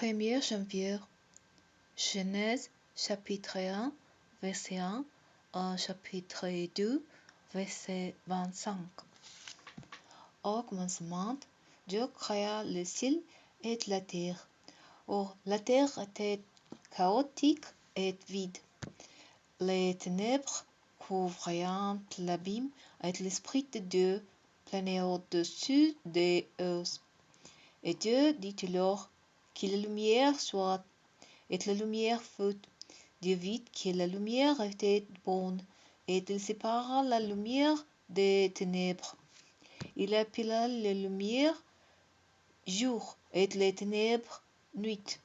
1er janvier, Genèse chapitre 1, verset 1 à chapitre 2, verset 25. Au commencement, Dieu créa le ciel et la terre. Or, la terre était chaotique et vide. Les ténèbres couvrirent l'abîme et l'Esprit de Dieu planait au-dessus des eaux. Et Dieu dit alors que la lumière soit, et la lumière fut. Dieu vit que la lumière était bonne, et il sépara la lumière des ténèbres. Il appela la lumière jour et les ténèbres nuit.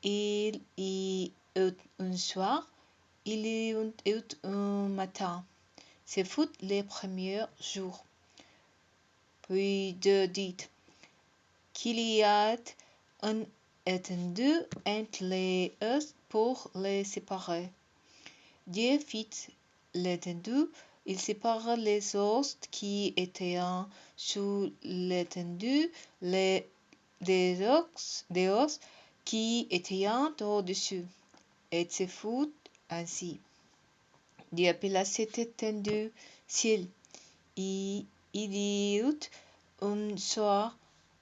Il y eut un soir, il y eut un matin. Ce fut le premier jour. Puis Dieu dit qu'il y ait un étendu entre les eaux pour les séparer. Dieu fit l'étendue, il sépara les eaux qui étaient sous l'étendue des eaux qui étaient au-dessus. Et ce fut ainsi. Dieu appela cette étendue ciel. Il y eut un soir,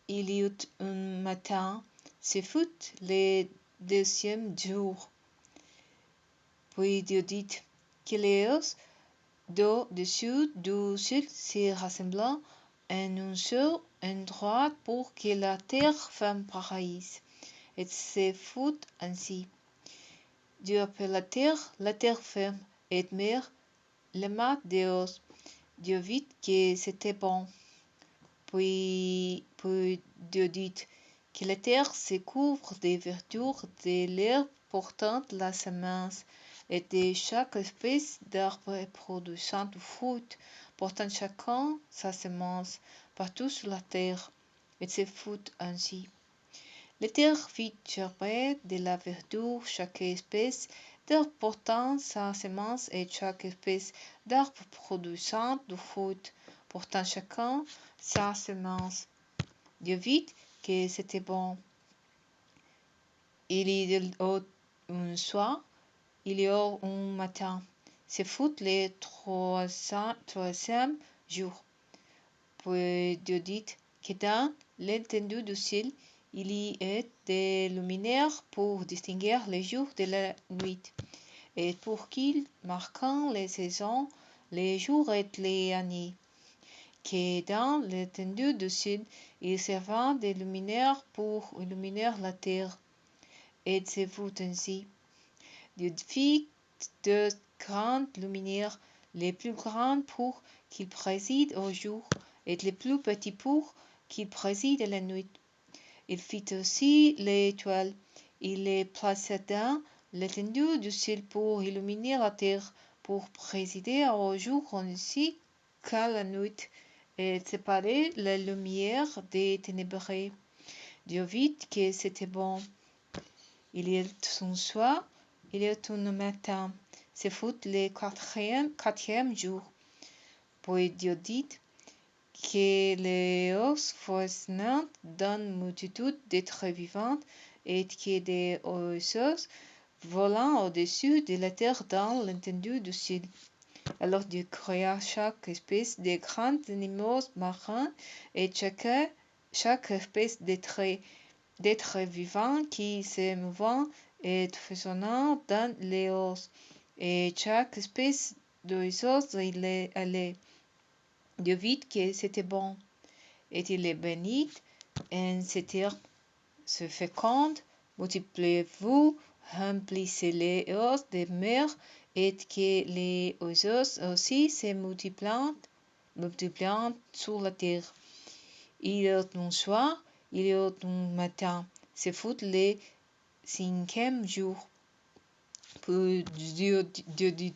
il y eut un matin, ce fut le deuxième jour. Puis Dieu dit que les eaux d'au-dessus du ciel se rassemblent en un seul endroit pour que la terre forme pareil. Et ce fut ainsi. Dieu appela la terre ferme et mer, le mat des eaux. Dieu vit que c'était bon. Puis Dieu dit que la terre se couvre des verdures de l'herbe portant la semence, et de chaque espèce d'arbre produisant du fruit, portant chacun sa semence, partout sur la terre. Et ce fut ainsi. La terre fit germer de la verdure chaque espèce d'arbre portant sa semence, et chaque espèce d'arbre produisant du fruit, portant chacun sa semence. Dieu vit que c'était bon. Il y eut un soir, il y eut un matin. Ce fut le troisième jour. Puis Dieu dit que dans l'étendue du ciel, il y ait des luminaires pour distinguer les jours de la nuit, et pour qu'ils marquent les saisons, les jours et les années. Que dans l'étendue du ciel, il servant des luminaires pour illuminer la terre. Et ce fut ainsi. Dieu fit deux grandes luminaires, les plus grandes pour qu'ils président au jour, et les plus petits pour qu'ils président la nuit. Il fit aussi les étoiles. Il les plaça dans l'étendue du ciel pour illuminer la terre, pour présider au jour ainsi qu'à la nuit, et séparer la lumière des ténébreux. Dieu vit que c'était bon. Il y eut un soir, il y eut un matin. Ce fut le quatrième jour. Puis Dieu dit que les eaux fussent d'une multitude d'êtres vivants, et que des oiseaux volant au-dessus de la terre dans l'étendue du ciel. Alors Dieu créa chaque espèce de grands animaux marins, et chaque espèce d'êtres vivants qui se mouvant et faisant dans les eaux, et chaque espèce d'oiseaux il allait. Dieu vit que c'était bon, et il les bénit, et cette terre se féconde, multipliez-vous, remplissez les eaux des mers, et que les oiseaux aussi se multiplient sur la terre. Il y eut un soir, il y eut un matin. Ce fut le cinquième jour. Puis Dieu dit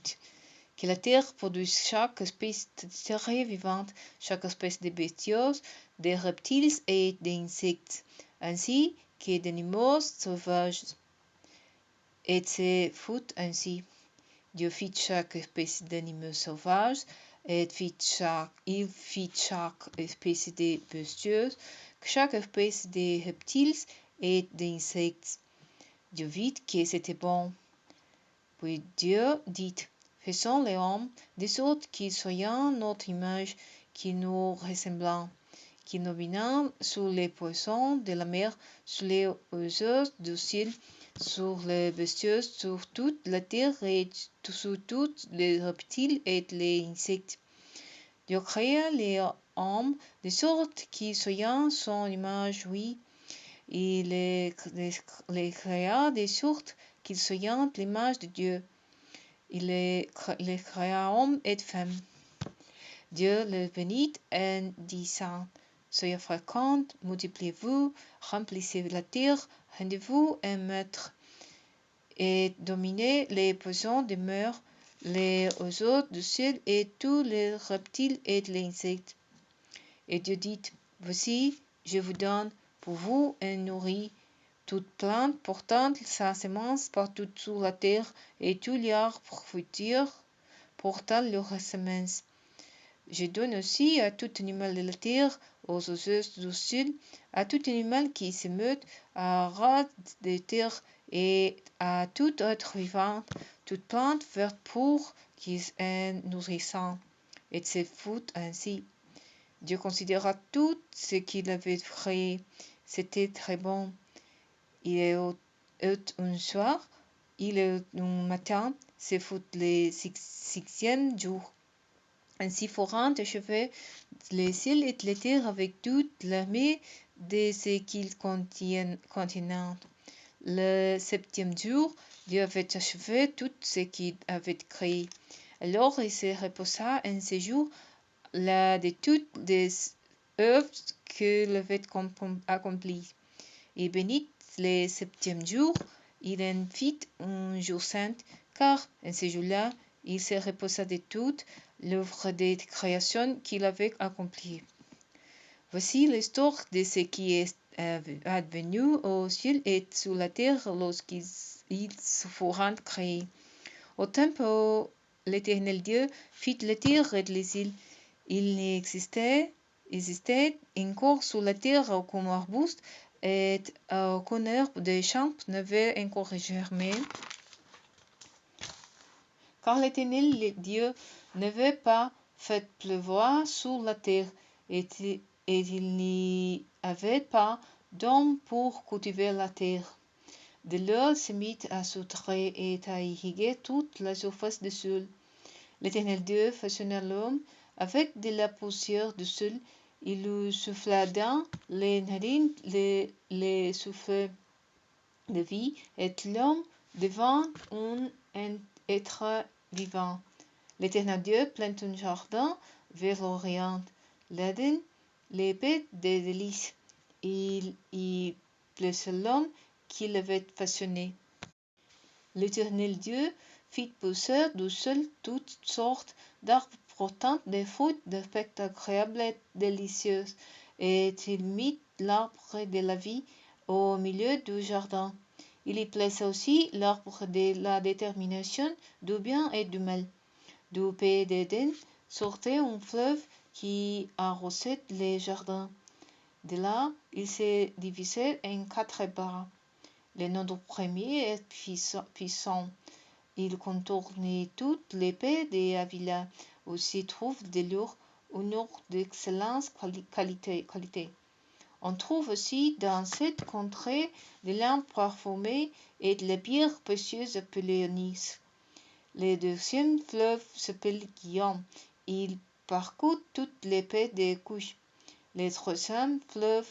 que la terre produise chaque espèce de terre vivante, chaque espèce de bestiaux, de reptiles et d'insectes, ainsi que d'animaux sauvages. Et ce fut ainsi. Dieu fit chaque espèce d'animaux sauvages, et il fit chaque espèce de bestiaux, chaque espèce de reptiles et des insectes. Dieu vit que c'était bon. Puis Dieu dit, faisons l'homme de sorte qu'il soit notre image, qu'il nous ressemble, qu'il domine sur les poissons de la mer, sur les oiseaux du ciel, sur les bestiaux, sur toute la terre et sur tous les reptiles et les insectes. Dieu créa l'homme de sorte qu'il soit son image, oui. Il les créa de sorte qu'ils soient l'image de Dieu. Il les créa homme et femme. Dieu les bénit en disant, soyez féconds, multipliez-vous, remplissez la terre, rendez-vous un maître, et dominez les poissons de mer, les oiseaux du ciel et tous les reptiles et les insectes. Et Dieu dit, voici, je vous donne pour vous un nourri, toute plante portant sa semence partout sur la terre, et tout l'arbre fruitier portant leur semence. Je donne aussi à tout animal de la terre, aux oiseaux du ciel, à tout animal qui se meut, à ras de terre et à tout être vivant, toute plante verte pour qu'ils en nourrissant. Et c'est fut ainsi. Dieu considéra tout ce qu'il avait créé. C'était très bon. Il est un soir, il est un matin, c'est fut le sixième jour. Ainsi furent achevés les ciels et la terre avec toute l'armée de ce qu'ils contiennent. Le septième jour, Dieu avait achevé tout ce qu'il avait créé. Alors il se reposa un séjour là de toutes les œuvres qu'il avait accomplies. Il bénit le septième jour, il en fit un jour saint, car en ce jour-là, il se reposa de toute l'œuvre de création qu'il avait accomplie. Voici l'histoire de ce qui est advenu au ciel et sur la terre lorsqu'ils furent créés. Au temps où l'Éternel Dieu fit la terre et les îles, il n'existait encore sur la terre aucun arbuste et aucun herbe des champs n'avait encore germé, car l'Éternel Dieu n'avait pas fait pleuvoir sur la terre, et il n'y avait pas d'homme pour cultiver la terre. De l'eau se mit à soutrer et à irriguer toute la surface du sol. L'Éternel Dieu façonna l'homme avec de la poussière du sol. Il lui souffla dans les narines les souffles de vie, et l'homme devint un être vivant. L'Éternel Dieu planta un jardin vers l'Orient, l'Éden, l'épée des délices. Il y plaça l'homme qu'il avait façonné. L'Éternel Dieu fit pousser du sol toutes sortes d'arbres portant des fruits d'aspect agréable et délicieux, et il mit l'arbre de la vie au milieu du jardin. Il y plaça aussi l'arbre de la détermination du bien et du mal. Du pays d'Éden sortait un fleuve qui arrosait les jardins. De là, il se divisait en 4 bras. Le nom du premier est puissant. Il contournait toute l'épée de Avila, où se trouve de l'or, un or d'excellente qualité. On trouve aussi dans cette contrée des lampes parfumées et de la pierre précieuse appelée onyx. Le deuxième fleuve s'appelle Guillaume. Il parcourt toute l'épée des couches. Le troisième fleuve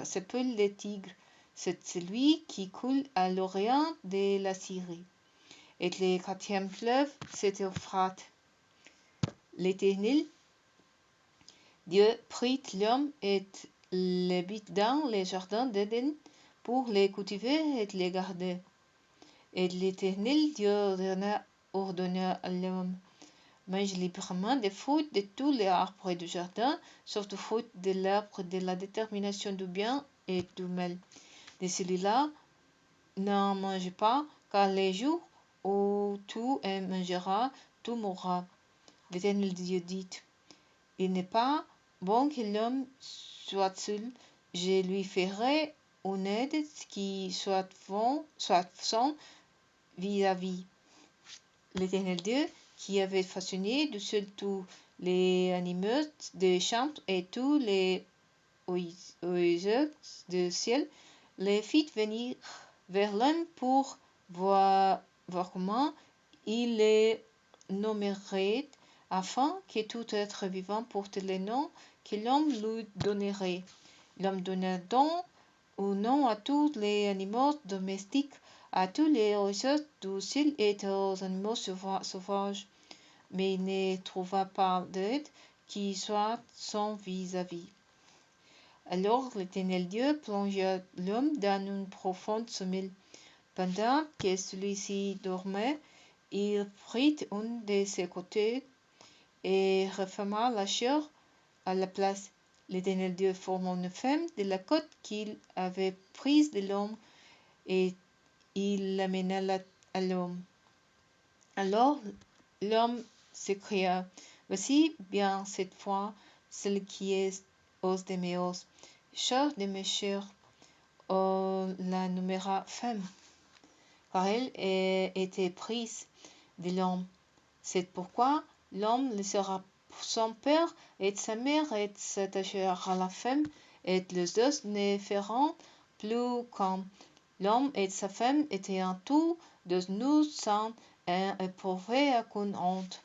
s'appelle le Tigre. C'est celui qui coule à l'orient de la Syrie. Et le quatrième fleuve, c'est Euphrate. L'Éternel Dieu prit l'homme et le mit dans le jardin d'Éden pour les cultiver et les garder. Et l'Éternel Dieu ordonna à l'homme, mange librement des fruits de tous les arbres du jardin, sauf du fruit de l'arbre de la détermination du bien et du mal. De celui-là, n'en mange pas, car les jours où tu en mangeras, tu mourras. L'Éternel Dieu dit, il n'est pas bon que l'homme soit seul, je lui ferai honnête qui soit son vis-à-vis. L'Éternel Dieu, qui avait façonné du ciel tous les animaux des champs et tous les oiseaux du ciel, les fit venir vers l'homme pour voir comment il les nommerait, afin que tout être vivant porte les noms que l'homme lui donnerait. L'homme donna donc un nom à tous les animaux domestiques, à tous les oiseaux du ciel et aux animaux sauvages, mais il ne trouva pas d'être qui soit son vis-à-vis. Alors l'Éternel Dieu plongea l'homme dans une profonde sommeil. Pendant que celui-ci dormait, il prit un de ses côtés et referma la chair à la place. L'Éternel Dieu forma une femme de la côte qu'il avait prise de l'homme et il l'amena à l'homme. Alors l'homme s'écria: Voici bien cette fois celle qui est os de mes os, chair de mes chairs. On la nommera femme, car elle était prise de l'homme. C'est pourquoi l'homme laissera son père et sa mère et s'attachera à la femme, et les deux ne feront plus qu'un. L'homme et sa femme étaient un tout, devenus saints et éprouvaient aucune honte.